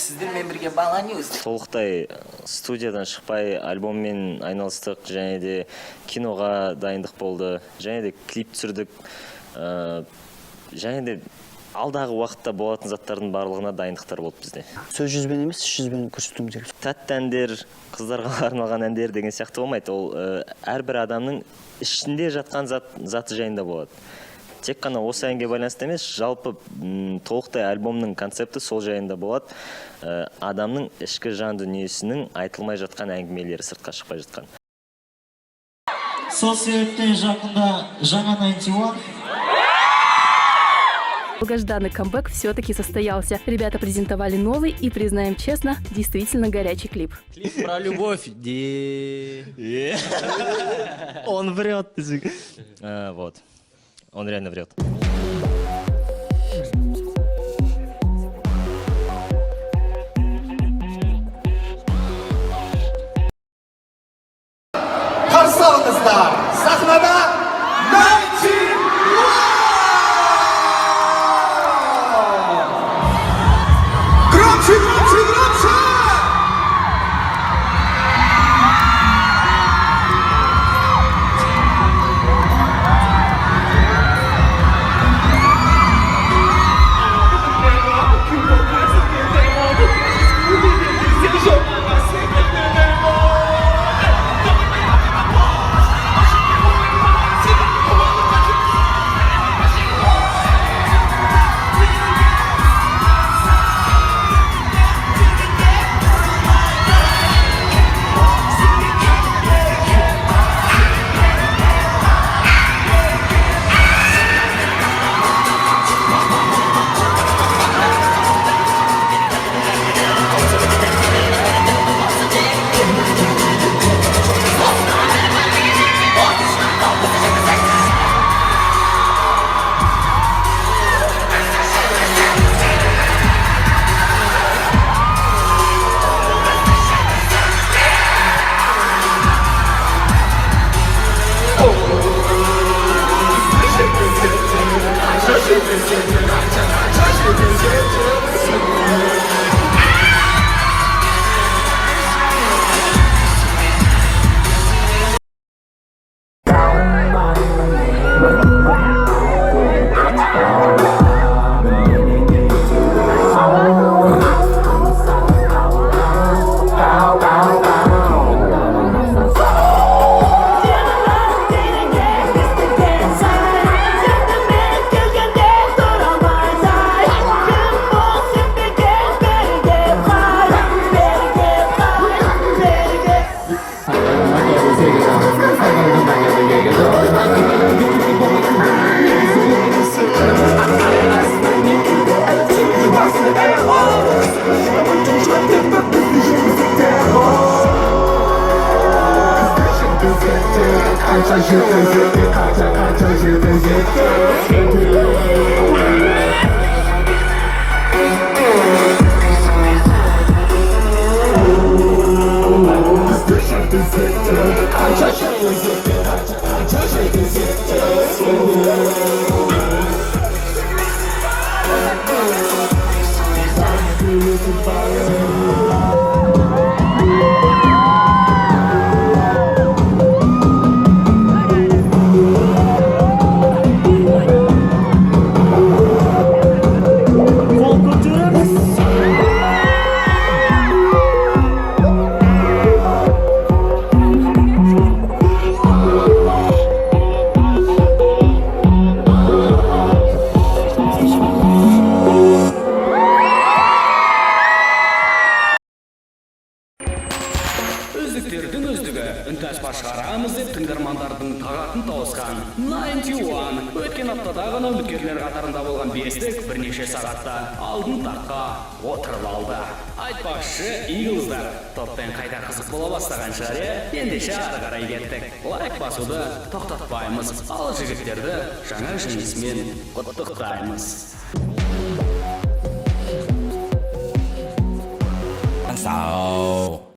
сіздермен бірге Бала Ньюс. Толықтай студиядан шықпай альбоммен айналыстық, және де киноға дайындық болды, және де клип түсірдік, және де алдағы уақытта болатын заттардың барлығына дайындықтар болды бізде. Сөз жүзбен емес, іс жүзбен көрсетуіміз керек. Тәтті әндер, қыздарға арналған әндер деген сияқты болмайды. Ол әрбір адамның ішінде жатқан заты жайында болады. Тек қана осы әнге байланысты емес, жалпы толықтай альбомның концепті сол жайында болады. Адамның ішкі жан дүниесінің айтылмай жатқан әңгімелері сыртқа шықпай жатқан. Сол себептен жақында жаңа 91. Долгожданный камбэк все-таки состоялся. Ребята презентовали новый и, признаем честно, действительно горячий клип. Клип про любовь. Он врет. Вот. Он реально врет. Қарсы алыңыздар, сахнада 91! Громче, громче, громче! Үздіктердің үздігі, үнтаспа шығарамыз деп тыңдармандардың тағатын тауысқан 91 өткен аптада ғана үміткерлер қатарында болған бестік бірнеше сағатта алдын таққа отырып алды. Айтпақшы, иғыздар, топпен қайта қызық бола бастаған шығар, ендеше ары қарай кеттік. Лайк басуды тоқтатпаймыз, ал жігіттерді жаңа жеңісімен құттықтаймыз. Сау.